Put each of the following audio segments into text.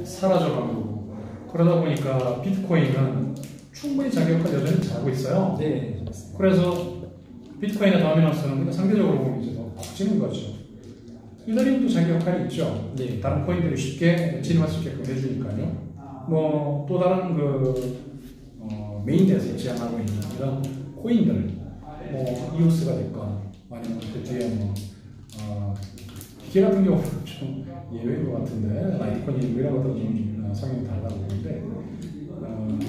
사라져가고 그러다 보니까 비트코인은 충분히 자기 역할 여전히 잘하고 있어요. 네. 그래서 비트코인의 도미넌스는 그냥 상대적으로 보면 이제 더 커지는 거죠. 이더리움도 자기 역할이 있죠. 네. 다른 코인들이 쉽게 진입할 수 있게끔 해주니까요. 뭐 또 다른 메인에서 지향하고 있는 이런 코인들, 뭐 이오스가 됐건 아니면 그 뒤에 기계 같은 경우는 좀 예외인 것 같은데 라이트코인이 이런 것들은 좀 성향이 다르다고 보는데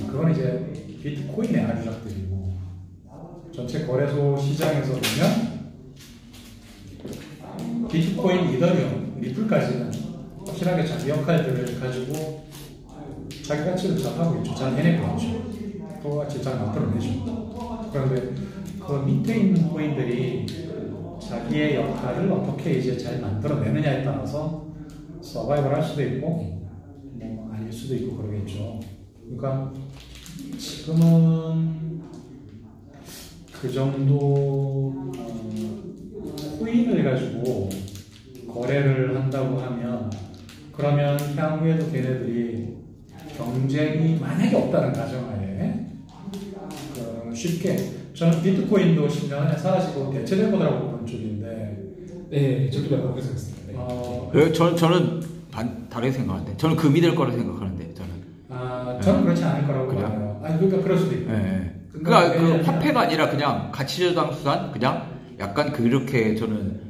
그건 이제 비트코인의 아주작들이고 전체 거래소 시장에서 보면 비트코인, 이더리움, 리플까지는 확실하게 자기 역할들을 가지고 자기 가치를 잘 하고 있죠. 잘 해내고 있죠. 그 가치 잘 만들어내죠. 그런데 그 밑에 있는 코인들이 자기의 역할을 어떻게 이제 잘 만들어내느냐에 따라서 서바이벌 할 수도 있고 뭐 아닐 수도 있고 그러겠죠. 그러니까 지금은 그 정도 코인을 가지고 거래를 한다고 하면 그러면 향후에도 걔네들이 경쟁이 만약에 없다는 가정하에 쉽게 저는 비트코인도 10년 안에 사라지고 대체될 거라고 보는 쪽인데 네, 저도 그렇게 생각했습니다. 저는 다르게 생각하는데 저는 금이 될 거라 생각하는데 저는 그렇지 않을 거라고 봐요. 그러니까 그럴 수도 있고. 네. 그러니까 그 화폐가 아니라 그냥 가치저당 수단 그냥 약간 그렇게 저는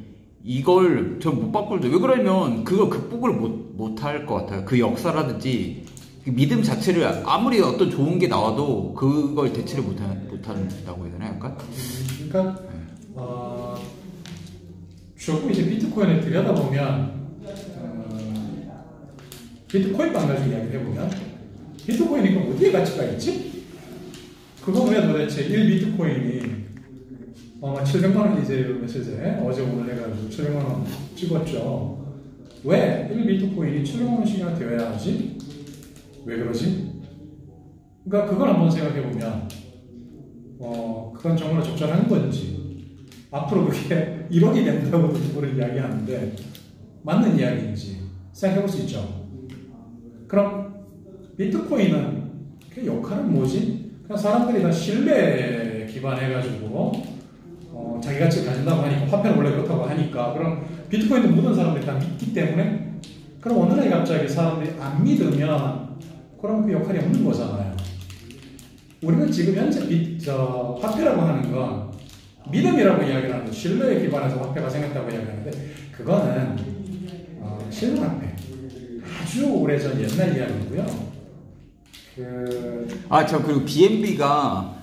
이걸 전 못 바꿀죠. 왜 그러냐면 그거 극복을 못 할 것 같아요. 그 역사라든지 그 믿음 자체를 아무리 어떤 좋은 게 나와도 그걸 대체를 못 한다고 해야 되나 약간? 그러니까 조금 이제 비트코인을 들여다보면 비트코인만 가지고 이야기를 해보면 비트코인이 그럼 어디에 가치가 있지? 그건 왜 도대체 1비트코인이 700만 원 이제 며칠 전에 어제 오늘 해가지고 700만 원 찍었죠. 왜 1비트코인이 700만 원씩이나 되어야 하지? 왜 그러지? 그러니까 그걸 한번 생각해보면 그건 정말 적절한 건지 앞으로 그게 1억이 된다고 누구를 이야기하는데 맞는 이야기인지 생각해볼 수 있죠. 그럼 비트코인은 그 역할은 뭐지? 그냥 사람들이 다 신뢰에 기반해가지고 자기 가치를 가진다고 하니까 화폐는 원래 그렇다고 하니까 그럼 비트코인도 모든 사람들이 다 믿기 때문에 그럼 어느 날 갑자기 사람들이 안 믿으면 그럼 그 역할이 없는 거잖아요. 우리는 지금 현재 화폐라고 하는 건 믿음이라고 이야기를 하는데 신뢰에 기반해서 화폐가 생겼다고 이야기하는데 그거는 실물화폐 아주 오래전 옛날 이야기고요. 그리고 BNB가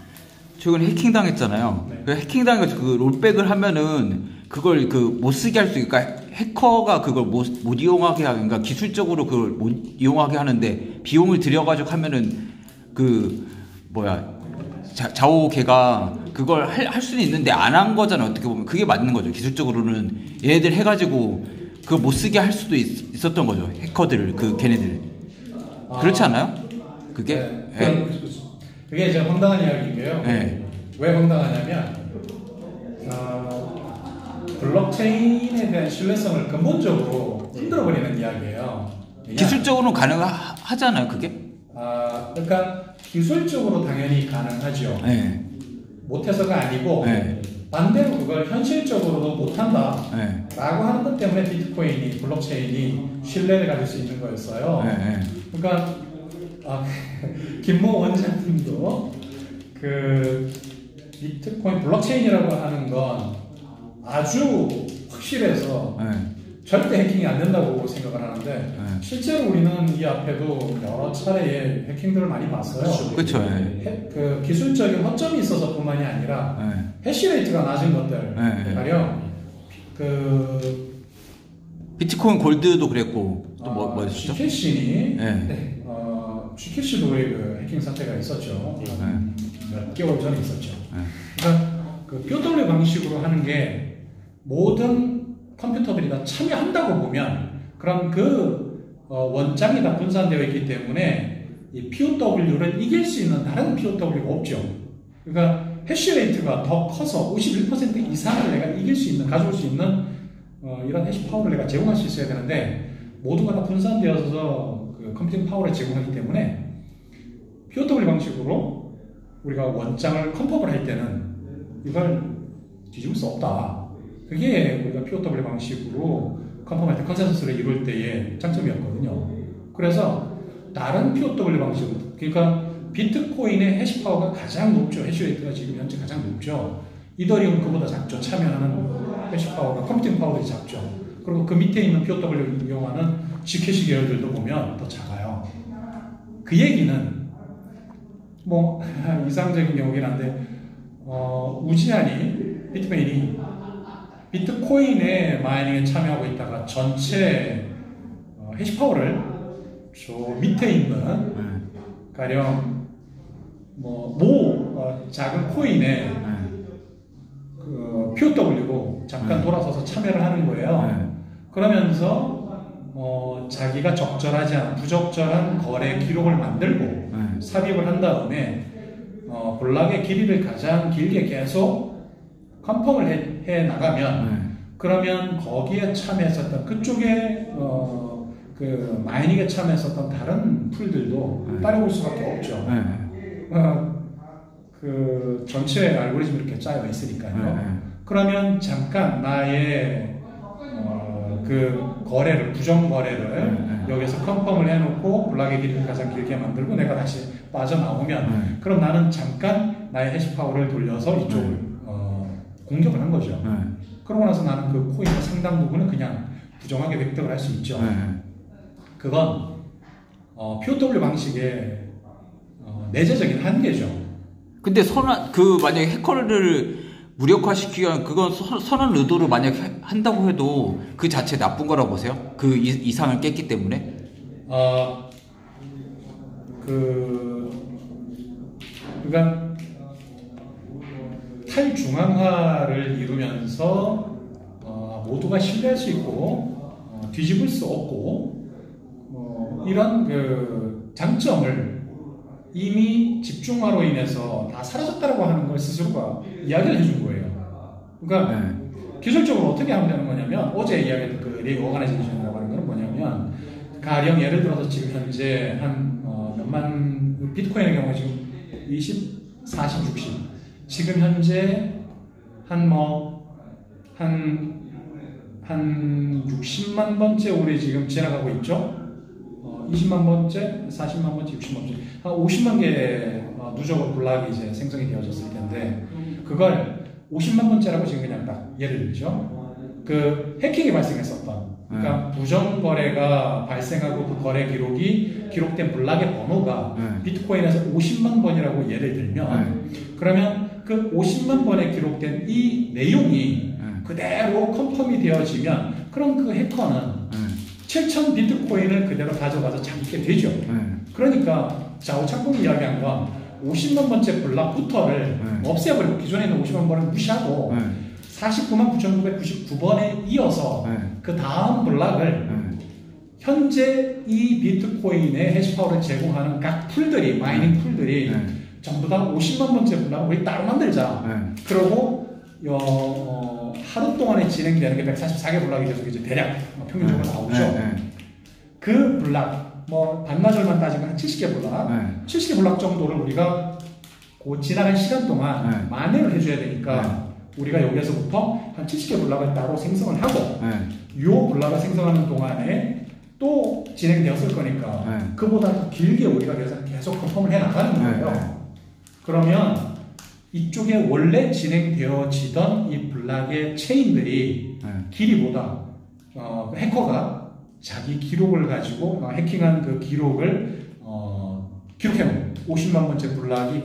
최근에 해킹당했잖아요. 네. 그 해킹당해서 그 롤백을 하면은 그걸 못 쓰게 할 수 있으니까 해커가 그걸 못 이용하게 하니까 기술적으로 그걸 못 이용하게 하는데 비용을 들여가지고 하면은 자오걔가 그걸 할 수는 있는데 안 한 거잖아. 어떻게 보면 그게 맞는 거죠. 기술적으로는 얘네들 해가지고 그거 못 쓰게 할 수도 있었던 거죠. 해커들을 걔네들 그렇지 않아요? 그게 네. 그게 이제 황당한 이야기인데요. 네. 왜 황당하냐면 블록체인에 대한 신뢰성을 근본적으로 흔들어버리는 이야기예요. 기술적으로는 가능하잖아요, 그게? 그러니까 기술적으로 당연히 가능하죠. 네. 못해서가 아니고 네. 반대로 그걸 현실적으로도 못한다 네. 라고 하는 것 때문에 비트코인이 블록체인이 신뢰를 가질 수 있는 거였어요. 네. 그러니까 김모 원장님도 그 비트코인 블록체인이라고 하는 건 아주 확실해서 절대 해킹이 안 된다고 생각을 하는데 실제로 우리는 이 앞에도 여러 차례의 해킹들을 많이 봤어요. 그렇죠. 그 기술적인 허점이 있어서뿐만이 아니라 해시레이트가 낮은 것들, 가령 그 비트코인 골드도 그랬고 또 뭐 있었죠? GCash이 GCash도 그 해킹 사태가 있었죠. 몇 개월 전에 있었죠. 그러니까 그 POW 방식으로 하는 게 모든 컴퓨터들이 다 참여한다고 보면 그럼 원장이 다 분산되어 있기 때문에 이 POW를 이길 수 있는 다른 POW가 없죠. 그러니까 해시레이트가 더 커서 51% 이상을 내가 이길 수 있는, 가져올 수 있는 이런 해시 파워를 내가 제공할 수 있어야 되는데 모두가 다 분산되어서 그 컴퓨팅 파워를 제공하기 때문에 POW 방식으로 우리가 원장을 컨펌을 할 때는 이걸 뒤집을 수 없다. 그게 우리가 POW 방식으로 컨펌할 때 컨센서스를 이룰 때의 장점이었거든요. 그래서 다른 POW 방식은 그러니까 비트코인의 해시파워가 가장 높죠. 해시레이트가 지금 현재 가장 높죠. 이더리움 그보다 작죠. 참여하는 해시파워가 컴퓨팅 파워들이 작죠. 그리고 그 밑에 있는 POW를 이용하는 G캐시 계열들도 보면 더 작아요. 그 얘기는 뭐 이상적인 경우긴 한데 우지한이 비트메인이 비트코인의 마이닝에 참여하고 있다가 전체 해시파워를 저 밑에 있는 가령 작은 코인의 그 POW로 잠깐 돌아서서 참여를 하는 거예요. 그러면서 자기가 적절하지 않은 부적절한 거래 기록을 만들고 삽입을 한 다음에 블락의 길이를 가장 길게 계속 컨펌을 해 나가면 그러면 거기에 참여했었던 그쪽에 그 마이닝에 참여했었던 다른 풀들도 따라올 수밖에 없죠. 그 전체 알고리즘이 이렇게 짜여 있으니까요. 그러면 잠깐 나의 그 거래를 부정 거래를 여기서 컨펌을 해놓고 블락의 길이를 가장 길게 만들고 내가 다시 빠져나오면 그럼 나는 잠깐 나의 해시파워를 돌려서 이쪽을 공격을 한 거죠. 그러고 나서 나는 그 코인의 상당 부분은 그냥 부정하게 획득을 할 수 있죠. 그건 POW 방식의 내재적인 한계죠. 근데 만약에 해커를 무력화시키기 위한 그건 선한 의도로 만약 한다고 해도 그 자체 나쁜 거라고 보세요? 그 이상을 깼기 때문에? 그러니까 탈중앙화를 이루면서 모두가 신뢰할 수 있고 뒤집을 수 없고 이런 그 장점을 이미 집중화로 인해서 다 사라졌다고 하는 걸 스스로가 이야기를 해준 거예요. 그러니까 기술적으로 어떻게 하면 되는 거냐면 어제 이야기했던 그 레이 오가나이제이션이라고 하는 건 뭐냐면 가령 예를 들어서 지금 현재 한 몇만 비트코인의 경우 지금 20, 40, 60 지금 현재 한 60만 번째 우리 지금 지나가고 있죠. 20만 번째, 40만 번째, 60만 번째, 한 50만 개의 누적의 블락이 이제 생성이 되어졌을 텐데 그걸 50만 번째라고 지금 그냥 딱 예를 들죠. 그 해킹이 발생했었던, 그러니까 부정 거래가 발생하고 그 거래 기록이 기록된 블락의 번호가 비트코인에서 50만 번이라고 예를 들면 그러면 그 50만 번에 기록된 이 내용이 그대로 컨펌이 되어지면 그럼 그 해커는 7,000 비트코인을 그대로 가져가서 잡게 되죠. 그러니까 자오창공이 이야기한 건 50만 번째 블락부터를 없애버리고 기존에 있는 50만 번을 무시하고 49만 9,999번에 이어서 그 다음 블락을 현재 이 비트코인의 해시파워를 제공하는 각 풀들이 마이닝 풀들이 전부 다 50만 번째 블락을 우리 따로 만들자. 그러고 하루 동안에 진행되는 게 144개 블락이 계속 이제 대략 평균적으로 나오죠. 그 블락, 반나절만 따지면 한 70개 블락, 70개 블락 정도를 우리가 그 지나간 시간 동안 만회를 해줘야 되니까 우리가 여기에서부터 한 70개 블락을 따로 생성을 하고 이 블락을 생성하는 동안에 또 진행되었을 거니까 그보다 더 길게 우리가 계속 컨펌을 해 나가는 거예요. 그러면 이쪽에 원래 진행되어지던 이 블락의 체인들이 길이보다 해커가 자기 기록을 가지고 해킹한 그 기록을 기록해놓은 50만 번째 블락이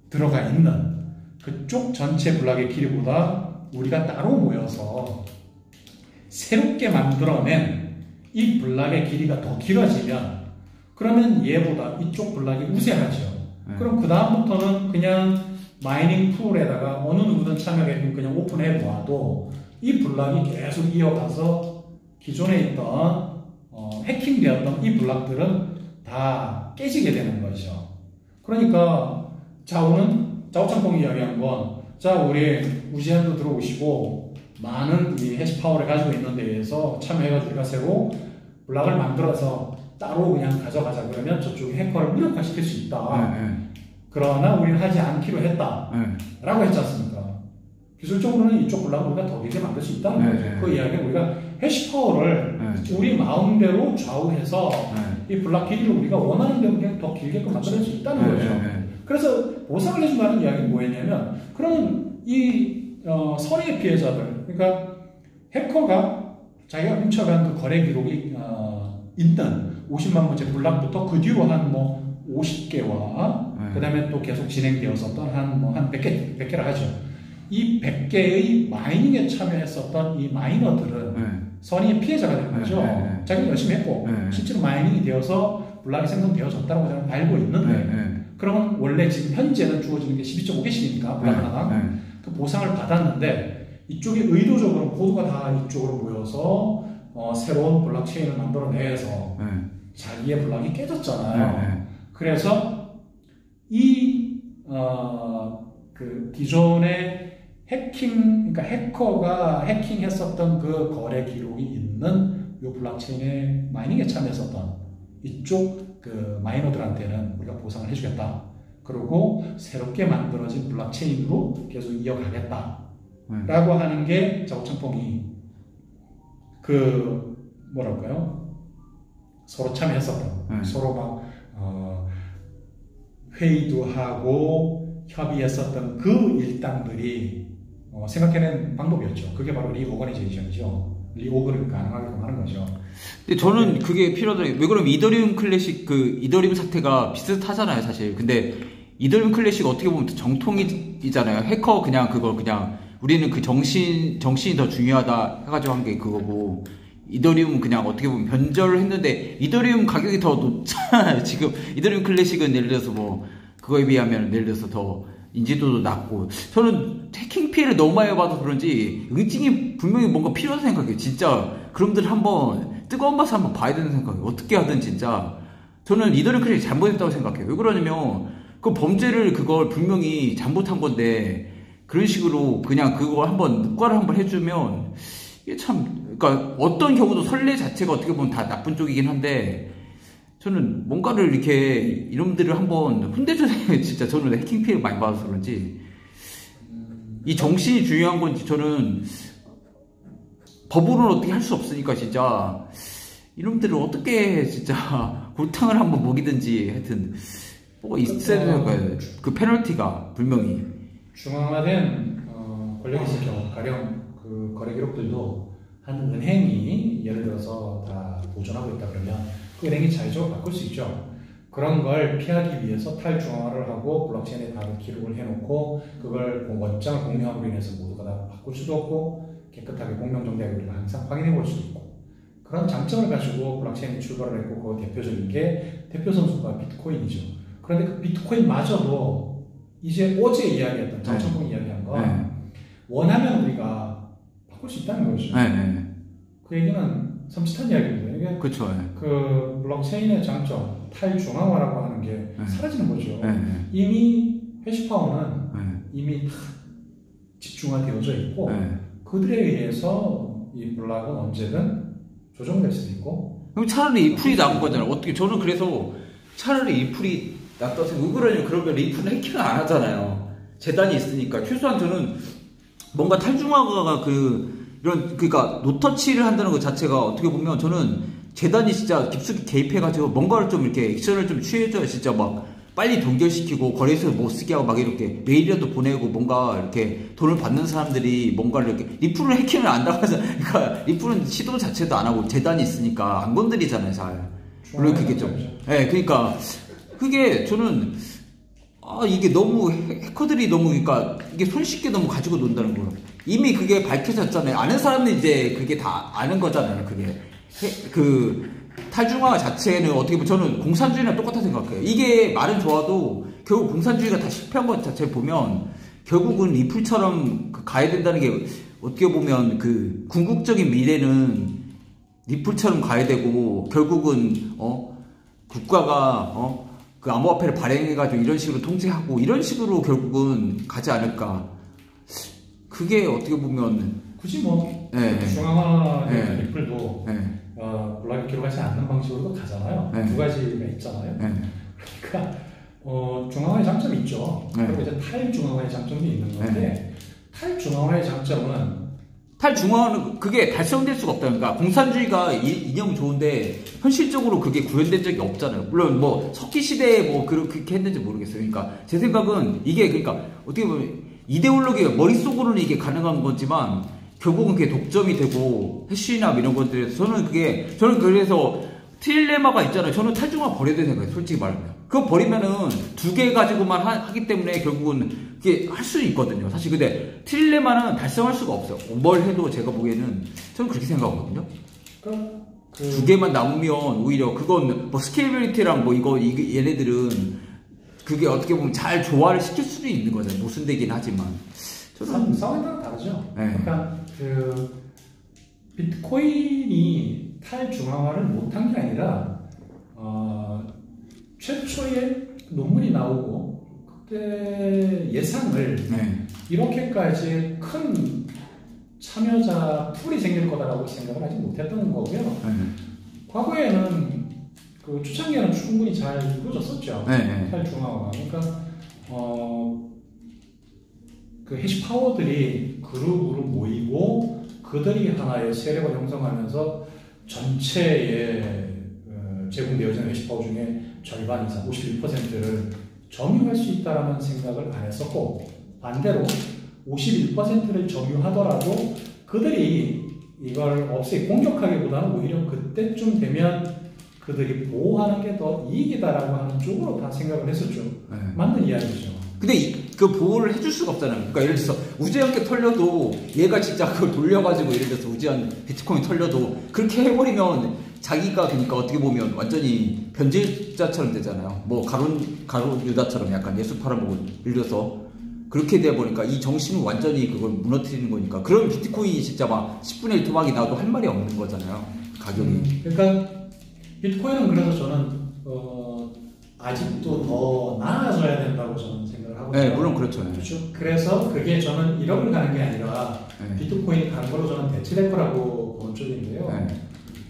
들어가 있는 그쪽 전체 블락의 길이보다 우리가 따로 모여서 새롭게 만들어낸 이 블락의 길이가 더 길어지면 그러면 얘보다 이쪽 블락이 우세하죠. 그럼 그 다음부터는 그냥 마이닝 풀에다가 어느 누구든 참여하게끔 그냥 오픈해 놓아도 이 블락이 계속 이어가서 기존에 있던 해킹되었던 이 블락들은 다 깨지게 되는 거죠. 그러니까 자오창공이 이야기한 건 자 우리 우지한도 들어오시고 많은 이 해시파워를 가지고 있는 데에서 참여해가지고 우리가 새로 블락을 만들어서 따로 그냥 가져가자 그러면 저쪽이 해커를 무력화시킬 수 있다. 그러나 우리는 하지 않기로 했다. 라고 했지 않습니까? 기술적으로는 이쪽 블락을 우리가 더 길게 만들 수 있다는 거죠. 그 이야기는 우리가 해시파워를 우리 마음대로 좌우해서 이 블락 길이를 우리가 원하는 대로 그냥 더 길게끔 만들 수 있다는 거죠. 그래서 보상을 해준다는 이야기는 뭐였냐면, 그러면 이 선의의 피해자들, 그러니까 해커가 자기가 훔쳐간 그 거래 기록이 있는 50만 번째 블락부터 그 뒤로 한 뭐 50개와 그 다음에 또 계속 진행되었었던 한 100개라 하죠. 이 100개의 마이닝에 참여했었던 이 마이너들은 선의의 피해자가 되는 거죠. 자기는 열심히 했고 실제로 마이닝이 되어서 블락이 생성되어졌다고 저는 알고 있는데 그러면 원래 지금 현재는 주어지는 게 12.5개씩이니까 블락 하나당 그 보상을 받았는데 이쪽이 의도적으로 모두가 다 이쪽으로 모여서 새로운 블록체인을 만들어내서 자기의 블락이 깨졌잖아요. 그래서 그 기존의 그러니까 해커가 해킹했었던 그 거래 기록이 있는 이 블록체인에 마이닝에 참여했었던 이쪽 그 마이너들한테는 우리가 보상을 해주겠다. 그리고 새롭게 만들어진 블록체인으로 계속 이어가겠다. 라고 하는 게 자우창펑이 서로 참여했었던, 서로 막 회의도 하고 협의했었던 그 일당들이 생각해낸 방법이었죠. 그게 바로 리오거니제이션이죠. 리오그를 가능하게끔 하는 거죠. 근데 저는 그게 필요하더라고요. 왜 그러면 이더리움 클래식 이더리움 사태가 비슷하잖아요, 사실. 근데 이더리움 클래식 어떻게 보면 정통이잖아요. 해커 그냥 우리는 그 정신이 더 중요하다 해가지고 한 게 그거고, 이더리움은 그냥 어떻게 보면 변절을 했는데, 이더리움 가격이 더 높잖아요. 지금 이더리움 클래식은 예를 들어서 그거에 비하면 예를 들어서 더 인지도도 낮고, 저는 해킹 피해를 너무 많이 봐서 그런지 응징이 분명히 뭔가 필요하다고 생각해요. 진짜 그놈들 한번 뜨거운 맛을 한번 봐야 되는 생각이에요. 어떻게 하든 진짜 저는 이더리움 클래식 잘못했다고 생각해요. 왜 그러냐면 그 범죄를 그걸 분명히 잘못한 건데 그런 식으로 그냥 그걸 한번 묵과를 한번 해주면 이게 그러니까 어떤 경우도 선례 자체가 어떻게 보면 다 나쁜 쪽이긴 한데, 저는 뭔가를 이렇게 이놈들을 한번 혼내줘야 진짜 저는 해킹 피해를 많이 받아서 그런지 이 정신이 중요한 건지, 저는 법으로는 어떻게 할 수 없으니까 진짜 이놈들을 어떻게 진짜 골탕을 한번 먹이든지 하여튼 뭐가 있어야 되는 거예요. 그 페널티가 분명히 중앙화된 권력이 있을 경우, 가령 그 거래 기록들도 한 은행이 예를 들어서 다 보존하고 있다 그러면 그 은행이 자유적으로 바꿀 수 있죠. 그런 걸 피하기 위해서 탈중앙화를 하고 블록체인에 다 기록을 해놓고 그걸 원장을 공유함으로 인해서 모두가 다 바꿀 수도 없고 깨끗하게 공명정대하게 우리가 항상 확인해 볼 수도 있고, 그런 장점을 가지고 블록체인이 출발을 했고 그 대표적인 게 대표 선수가 비트코인이죠. 그런데 그 비트코인마저도 이제 어제 이야기했던 장천봉 이야기한 건 원하면 우리가 바꿀 수 있다는 거죠. 그 얘기는 섬찟한 이야기입니다. 이게 그렇죠. 그 블록체인의 장점, 탈중앙화라고 하는 게 사라지는 거죠. 이미 해시파워는 이미 다 집중화되어져 있고 그들에 의해서 이 블록은 언제든 조정될 수도 있고. 그럼 차라리 이 풀이 나은 거잖아요. 어떻게, 저는 그래서 차라리 이 풀이 낫다고 생각해요. 그러면 리플은 해킹을 안 하잖아요. 재단이 있으니까. 최소한 저는 뭔가 탈중화가 그러니까 노터치를 한다는 것 자체가 어떻게 보면 저는 재단이 진짜 깊숙이 개입해가지고 뭔가를 좀 이렇게 액션을 좀 취해줘야 진짜 막 빨리 동결시키고 거래소에 못 쓰게 하고 막 이렇게 메일이라도 보내고 뭔가 이렇게 돈을 받는 사람들이 뭔가를 이렇게, 리플은 해킹을 안 당하잖아요. 그러니까 리플은 시도 자체도 안 하고 재단이 있으니까 안 건드리잖아요, 잘. 물론 그게 좀. 그러니까 그게 저는 이게 너무 해커들이 너무, 그러니까 이게 손쉽게 너무 가지고 논다는 거예요. 이미 그게 밝혀졌잖아요. 아는 사람은 이제 그게 다 아는 거잖아요. 그게 그 탈중화 자체는 어떻게 보면 저는 공산주의랑 똑같다 생각해요. 이게 말은 좋아도 결국 공산주의가 다 실패한 것 자체 보면 결국은 리플처럼 가야 된다는 게, 어떻게 보면 그 궁극적인 미래는 리플처럼 가야 되고, 결국은 국가가 그 암호화폐를 발행해가지고 이런 식으로 통제하고 이런 식으로 결국은 가지 않을까. 그게 어떻게 보면 굳이 중앙화된 리플도 블락이 기록하지 않는 방식으로도 가잖아요. 네. 두 가지가 있잖아요. 네. 그러니까 중앙화의 장점이 있죠. 네. 그리고 이제 탈중앙화의 장점도 있는 건데 탈중앙화의 장점은 탈중앙화는 그게 달성될 수가 없다. 그러니까 공산주의가 이념 좋은데 현실적으로 그게 구현된 적이 없잖아요. 물론 뭐 석기 시대에 뭐 그렇게 했는지 모르겠어요. 그러니까 제 생각은 이게 그러니까 어떻게 보면 이데올로기가 머릿속으로는 이게 가능한 거지만 결국은 그게 독점이 되고 해시나 이런 것들에서 저는 그래서 트릴레마가 있잖아요. 저는 탈중앙화 버려야 되는 생각해요. 솔직히 말하면. 그거 버리면은 두 개 가지고만 하기 때문에 결국은 그게 할 수 있거든요. 사실 근데 트릴레마는 달성할 수가 없어요. 뭘 해도 제가 보기에는 저는 그렇게 생각하거든요. 두 개만 남으면 오히려 그건 뭐 스케일빌리티랑 뭐 얘네들은 그게 어떻게 보면 잘 조화를 시킬 수도 있는 거잖아요. 모순되긴 하지만. 저는 상황이 다르죠. 네. 그러니까 비트코인이 탈중앙화를 못한 게 아니라 최초에 논문이 나오고 그때 예상을 네. 이렇게까지 큰 참여자 풀이 생길 거다라고 생각을 하지 못했던 거고요. 네. 과거에는 그 초창기에는 충분히 잘 이루어졌었죠. 네. 탈중앙화. 그러니까 그 해시 파워들이 그룹으로 모이고 그들이 하나의 세력을 형성하면서 전체의 제공되어지는 해시 파워 중에 절반 이상 51%를 점유할 수 있다라는 생각을 안 했었고 반대로 51%를 점유하더라도 그들이 이걸 없애기 공격하기보다는 오히려 그때쯤 되면 그들이 보호하는 게 더 이익이다라고 하는 쪽으로 다 생각을 했었죠. 네. 맞는 이야기죠. 근데 그 보호를 해줄 수가 없잖아요. 그러니까 예를 들어서 우주연계 털려도 얘가 진짜 그걸 돌려가지고 예를 들어서 우주연 비트코인 털려도 그렇게 해버리면 자기가 그러니까 어떻게 보면 완전히 변질자처럼 되잖아요. 뭐 가론 유다처럼 약간 예수 팔아먹고 예를 들어서 그렇게 돼 보니까 이 정신은 완전히 그걸 무너뜨리는 거니까 그런 비트코인이 진짜 막 10분의 1 토막이 나와도 할 말이 없는 거잖아요. 가격이. 그러니까 비트코인은 그래서 저는 아직도 더 나아져야 된다고 저는 생각을 하고 있어요. 네, 물론 그렇죠. 그렇죠. 그래서 그게 저는 1억을 가는 게 아니라 네. 비트코인이 가는 걸로 저는 대체될 거라고 보는 쪽인데요. 네.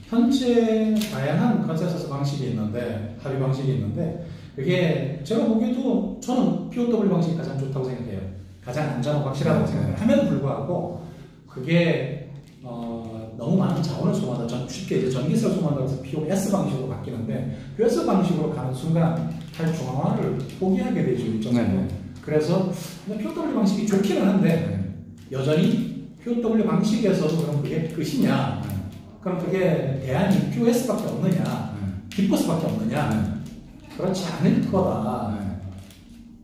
현재 다양한 컨센서스 방식이 있는데 합의 방식이 있는데 그게 제가 보기에도 저는 POW 방식이 가장 좋다고 생각해요. 가장 안전하고 확실하다고 생각을 함에도 불구하고 그게 너무 많은 자원을 소모한다. 쉽게 이제 전기세를 소모한다고 해서 POS 방식으로 바뀌는데 POS 방식으로 가는 순간 탈중앙화를 포기하게 되죠. 일정적으로. 그래서 POW 방식이 좋기는 한데 여전히 POW 방식에서도 그럼 그게 끝이냐? 그럼 그게 대안이 POS밖에 없느냐? 비포스밖에 없느냐? 그렇지 않을 거다.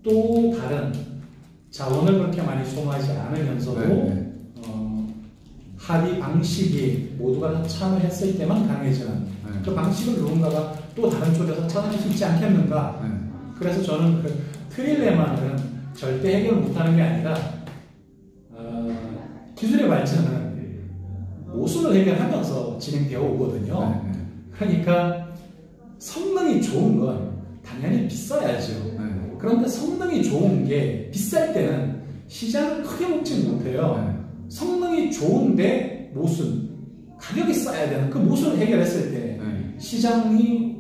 또 다른 자원을 그렇게 많이 소모하지 않으면서도 합의 방식이 모두가 다 참여했을 때만 가능해지는 그 방식을 누군가가 또 다른 쪽에서 찾아낼 수 있지 않겠는가. 그래서 저는 그 트릴레마는 절대 해결 못하는 게 아니라 기술의 발전은 모순을 해결하면서 진행되어 오거든요. 그러니까 성능이 좋은 건 당연히 비싸야죠. 그런데 성능이 좋은 게 비쌀 때는 시장을 크게 먹지 못해요. 성능이 좋은데 모순, 가격이 싸야 되는 그 모순을 해결했을 때 시장이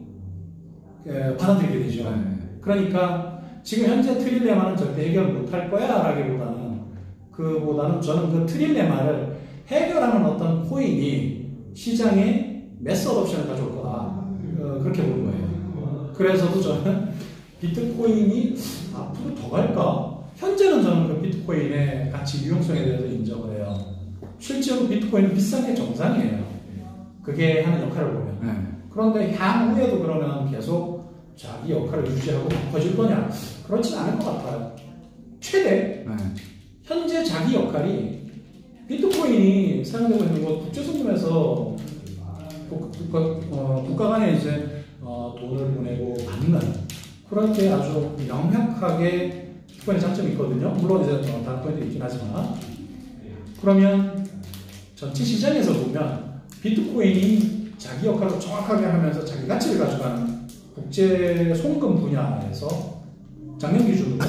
받아들이게 되죠. 그러니까 지금 현재 트릴레마는 절대 해결 못할 거야 라기보다는 저는 그 트릴레마를 해결하는 어떤 코인이 시장에 매스 어옵션을 가져올 거다. 그렇게 보는 거예요. 그래서도 저는 비트코인이 앞으로 더 갈까? 현재는 저는 그 비트코인의 가치 유용성에 대해서 인정을 해요. 실제로 비트코인은 비싼 게 정상이에요. 그게 하는 역할을 보면. 그런데 향후에도 그러면 계속 자기 역할을 유지하고 커질 거냐? 그렇진 않을 것 같아요. 최대 현재 자기 역할이 비트코인이 사용되고 있는 것 국제송금에서 국가 간에 이제 돈을 보내고 받는 그럴 때 아주 명확하게 비트코인의 장점이 있거든요. 물론 이제 다른 코인도 있긴 하지만 그러면 전체 시장에서 보면 비트코인이 자기 역할을 정확하게 하면서 자기 가치를 가져가는 국제 송금 분야에서 작년 기준으로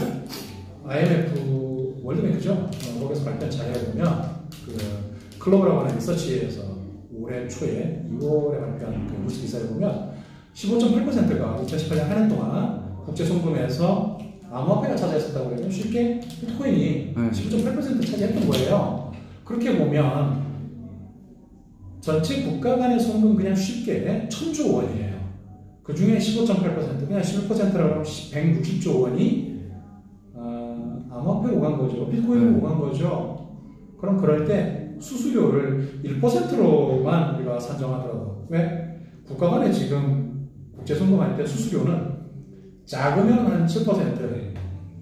IMF 월드뱅크죠. 거기서 발표한 자료에 보면 그 글로벌하고 하는 리서치에서 올해 초에 2월에 발표한 그 뉴스 기사를 보면 15.8%가 2018년 한 해 동안 국제 송금에서 암호화폐가 차지했었다고 해요. 쉽게 비트코인이 15.8% 차지했던 거예요. 그렇게 보면 전체 국가 간의 송금 그냥 쉽게 1000조 원이에요. 그 중에 15.8% 그냥 11%라고 하면 160조 원이 암호화폐로 오간 거죠. 비트코인으로 오간 거죠. 그럼 그럴 때 수수료를 1%로만 우리가 산정하더라도 왜? 국가 간에 지금 국제 송금할 때 수수료는 작으면 한 7%,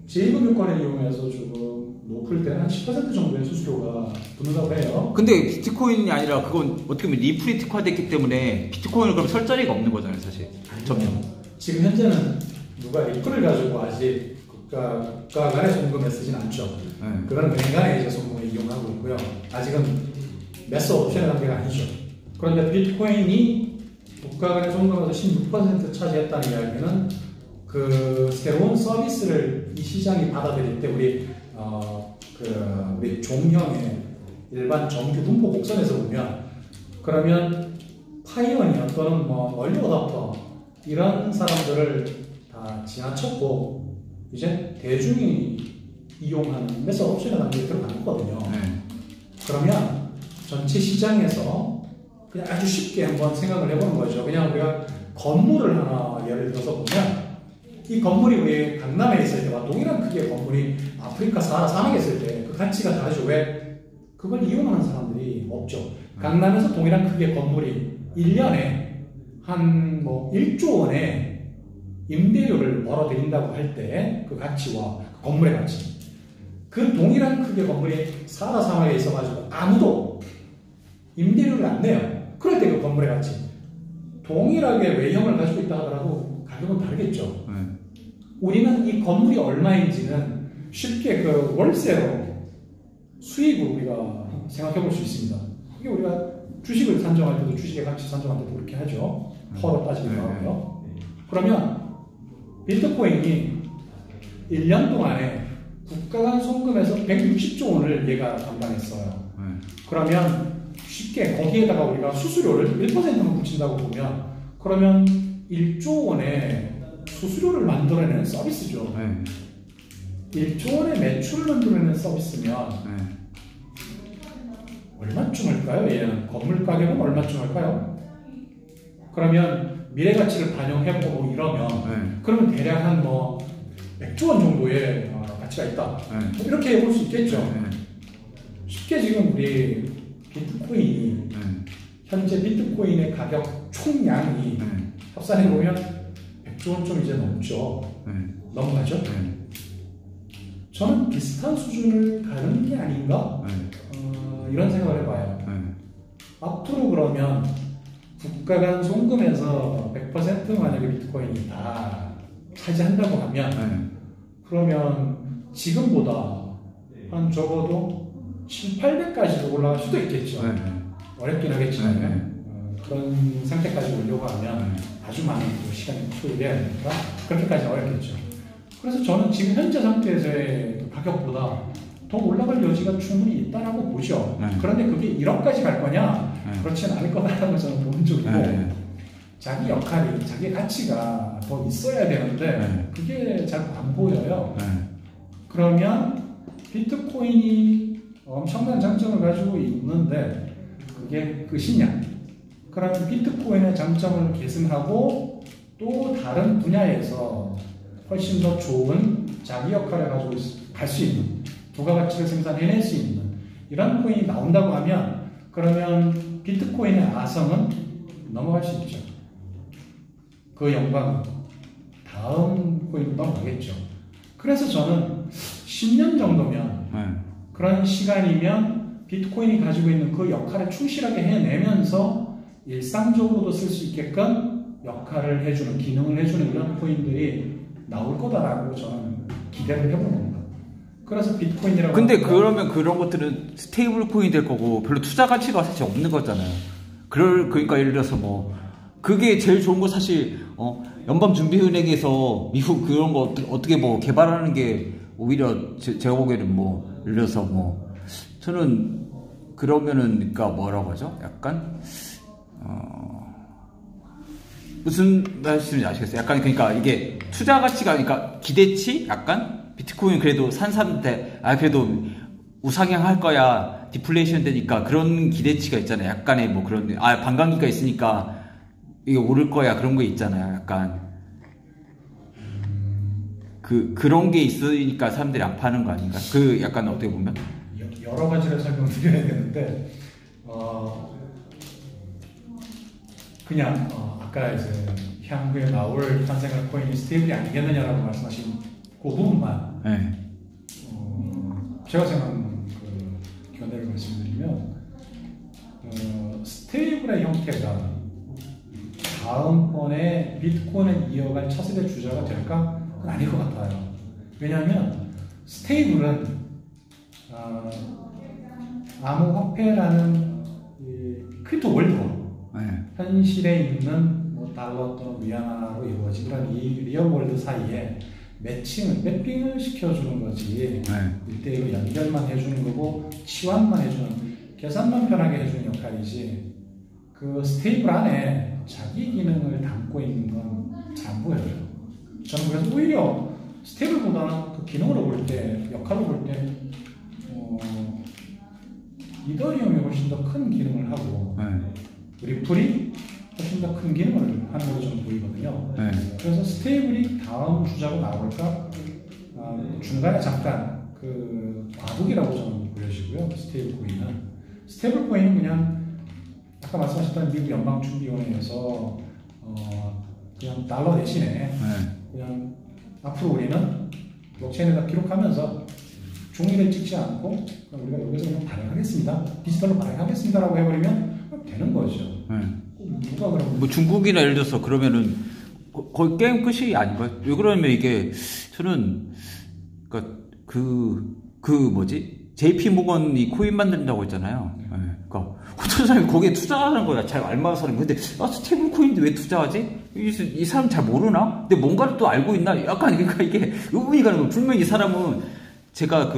제2금 요건을 이용해서 조금 높을 때는 한 10% 정도의 수수료가 붙는다고 해요. 근데 비트코인이 아니라 그건 어떻게 보면 리플이 특화됐기 때문에 비트코인을 그럼 설 자리가 없는 거잖아요, 사실. 점점. 지금 현재는 누가 리플을 가지고 아직 국가 간의 송금에 쓰진 않죠. 그건 은행 간의 이제 송금을 이용하고 있고요. 아직은 매스 옵션의 단계가 아니죠. 그런데 비트코인이 국가 간의 송금에서 16% 차지했다는 이야기는 그 새로운 서비스를 이 시장이 받아들일 때 우리 종형의 일반 정규 분포 곡선에서 보면 그러면 파이오니어 또는 뭐 얼리 어답터 이런 사람들을 다 지나쳤고 이제 대중이 이용하는 매스 옵션의 단계에 들어가거든요. 그러면 전체 시장에서 그냥 아주 쉽게 한번 생각을 해보는 거죠. 그냥 우리가 건물을 하나 예를 들어서 보면 이 건물이 우리 강남에 있을 때와 동일한 크기의 건물이 아프리카 사하라 사막에 있을 때 그 가치가 다르죠. 왜? 그걸 이용하는 사람들이 없죠. 강남에서 동일한 크기의 건물이 1년에 한 뭐 1조 원의 임대료를 벌어들인다고 할 때 그 가치와 그 건물의 가치 그 동일한 크기의 건물이 사하라 사막에 있어가지고 아무도 임대료를 안 내요. 그럴 때 그 건물의 가치 동일하게 외형을 가지고 있다 하더라도 가격은 다르겠죠. 우리는 이 건물이 얼마인지는 쉽게 그 월세로 수익을 우리가 생각해 볼 수 있습니다. 그게 우리가 주식을 산정할 때도 주식의 가치 산정할 때도 그렇게 하죠. 퍼로 따지기도 하고요. 그러면 비트코인이 1년 동안에 국가 간 송금에서 160조 원을 얘가 담당했어요. 그러면 쉽게 거기에다가 우리가 수수료를 1%만 붙인다고 보면 그러면 1조 원의 수수료를 만들어내는 서비스죠. 1조 원의 매출을 만들어내는 서비스면 얼마쯤 할까요? 얘는 건물 가격은 얼마쯤 할까요? 그러면 미래 가치를 반영해보고 이러면 그러면 대략 한 뭐 100조 원 정도의 가치가 있다. 뭐 이렇게 해볼 수 있겠죠. 쉽게 지금 우리 비트코인이 현재 비트코인의 가격 총량이 합산해보면 100조 원 좀 이제 넘죠. 넘어가죠. 저는 비슷한 수준을 가는 게 아닌가? 이런 생각을 해봐요. 앞으로 그러면 국가 간 송금에서 100% 만약에 비트코인이 다 차지한다고 하면 그러면 지금보다 한 적어도 7, 800까지도 올라갈 수도 있겠죠. 어렵긴 하겠지만 그런 상태까지 오려고 하면 아주 많은 시간이 투입해야 되니까 그렇게까지 어렵겠죠. 그래서 저는 지금 현재 상태에서의 가격보다 더 올라갈 여지가 충분히 있다라고 보죠. 그런데 그게 1억까지 갈 거냐? 그렇지는 않을 거다라고 저는 보는 쪽이고 자기 역할이, 자기 가치가 더 있어야 되는데 그게 잘 안 보여요. 그러면 비트코인이 엄청난 장점을 가지고 있는데 그게 끝이냐? 그러면 비트코인의 장점을 계승하고 또 다른 분야에서 훨씬 더 좋은 자기 역할을 가지고 갈 수 있는 부가가치를 생산해낼 수 있는 이런 코인이 나온다고 하면 그러면 비트코인의 아성은 넘어갈 수 있죠. 그 영광은 다음 코인으로 넘어가겠죠. 그래서 저는 10년 정도면 그런 시간이면 비트코인이 가지고 있는 그 역할을 충실하게 해내면서 일상적으로도 쓸 수 있게끔 역할을 해주는, 기능을 해주는 이런 코인들이 나올 거다라고 저는 기대를 해보는 겁니다. 그래서 비트코인이라고. 근데 그러면 그런 것들은 스테이블 코인이 될 거고 별로 투자 가치가 사실 없는 거잖아요. 그러니까 예를 들어서 뭐 그게 제일 좋은 거 사실 연방준비은행에서 미국 그런 거 어떻게 뭐 개발하는 게 오히려 제가 보기에는 뭐 예를 들어서 뭐 저는 그러면은 그러니까 뭐라고 하죠? 약간 무슨 말씀인지 아시겠어요? 약간 그러니까 이게 투자 가치가 그러니까 기대치 약간 비트코인 그래도 산 사람한테 그래도 우상향 할 거야 디플레이션 되니까 그런 기대치가 있잖아요. 약간의 뭐 그런 반감기가 있으니까 이게 오를 거야 그런 거 있잖아요. 약간 그런 게 있으니까 사람들이 안 파는 거 아닌가? 그 약간 어떻게 보면 여러 가지를 설명드려야 되는데 그냥 아까 이제 향후에 나올 탄생할 코인이 스테이블이 아니겠느냐라고 말씀하신 그 부분만 네. 제가 생각하는 그 견해를 말씀드리면 스테이블의 형태가 다음번에 비트코인을 이어갈 차세대 주자가 될까? 그건 아닐 것 같아요. 왜냐하면 스테이블은 암호화폐라는 크립토 월드와 현실에 있는 뭐 달러 또는 위안화로 이루어진 그런 이 리얼월드 사이에 매핑을 시켜주는 거지. 1대1로 연결만 해주는 거고 치환만 해주는 계산만 편하게 해주는 역할이지. 그 스테이블 안에 자기 기능을 담고 있는 건 잘 안 보여요. 저는 그래서 오히려 스테이블보다는 그 기능으로 볼 때, 역할로 볼 때 이더리움이 훨씬 더 큰 기능을 하고 리플이 훨씬 더 큰 기능을 하는 걸로 저는 보이거든요. 그래서 스테이블이 다음 주자로 나올까? 중간에 잠깐 그 과도기라고 저는 보여지고요. 스테이블 코인은. 스테이블 코인은 그냥 아까 말씀하셨던 미국 연방준비위원회에서 그냥 달러 대신에 그냥 앞으로 우리는 블록체인에다 기록하면서 종이를 찍지 않고 우리가 여기서 그냥 발행하겠습니다. 디지털로 발행하겠습니다라고 해버리면 되는 거죠. 누가 그러면 뭐 중국이나 예를 들어서 그러면은 거의 게임 끝이 아닌가요? 왜 그러냐면 이게 저는 그러니까 그 뭐지 JP 모건이 코인 만든다고 했잖아요. 그러니까 어떤 사람이 거기에 투자하는 거야. 잘 알만한 사람이. 근데 스테이블 코인인데 왜 투자하지? 이 사람 잘 모르나? 근데 뭔가를 또 알고 있나? 약간 그러니까 이게 의문이 가는 거예요. 분명히 이 사람은 제가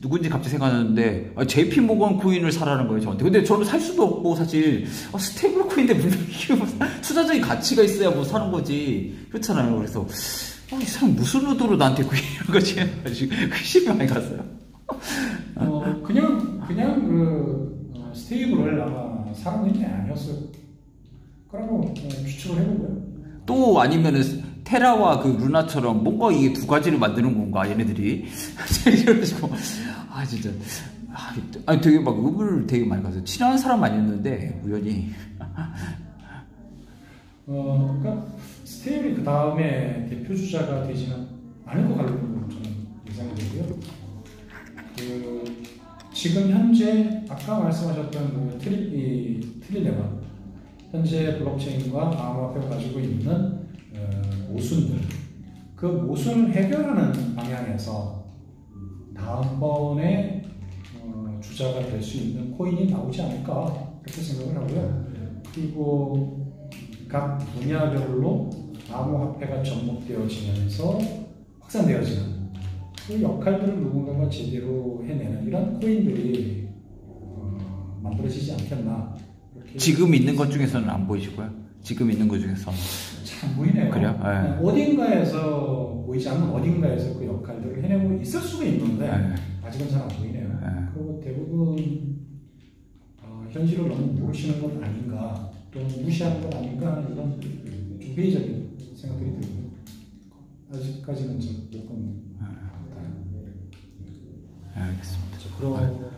누군지 갑자기 생각나는데 JP 모건 코인을 사라는 거예요 저한테. 근데 저는 살 수도 없고 사실 스테이블 코인인데 분명히 투자적인 가치가 있어야 뭐 사는 거지 그렇잖아요. 그래서 이 사람 무슨 의도로 나한테 이런 거지 해가지고 의심이 많이 갔어요. 그냥 스테이블을 아마 사는 게 아니었을 거라고 추측을 해보고요. 또 아니면은 테라와 그 루나처럼 뭔가 이게 두 가지를 만드는 건가 얘네들이 이러시고 진짜 되게 막 의문을 되게 많이 가서 친한 사람 아니었는데 우연히 그러니까 스테이블이 그 다음에 대표 주자가 되지는 않을 것 같다고 저는 예상이 되고요. 지금 현재 아까 말씀하셨던 트릴레마 현재 블록체인과 암호화폐가 가지고 있는 모순들 그 모순을 해결하는 방향에서 다음번에 주자가 될 수 있는 코인이 나오지 않을까 그렇게 생각을 하고요. 그리고 각 분야별로 암호화폐가 접목되어지면서 확산되어지는 그 역할들을 누군가가 제대로 해내는 이런 코인들이 만들어지지 않겠나. 지금 있는 것 중에서는 안 보이시고요. 지금 있는 것 중에서 잘 보이네요. 그래요? 어딘가에서 보이지 않는 어딘가에서 그 역할들을 해내고 있을 수가 있는데 아직은 잘 안 보이네요. 그리고 대부분 현실을 너무 모르시는 것 아닌가 또 무시하는 것 아닌가 하는 이런 좀 회의적인 생각들이 들고요. 아직까지는 좀 못 본 것 같아요. 알겠습니다. 그럼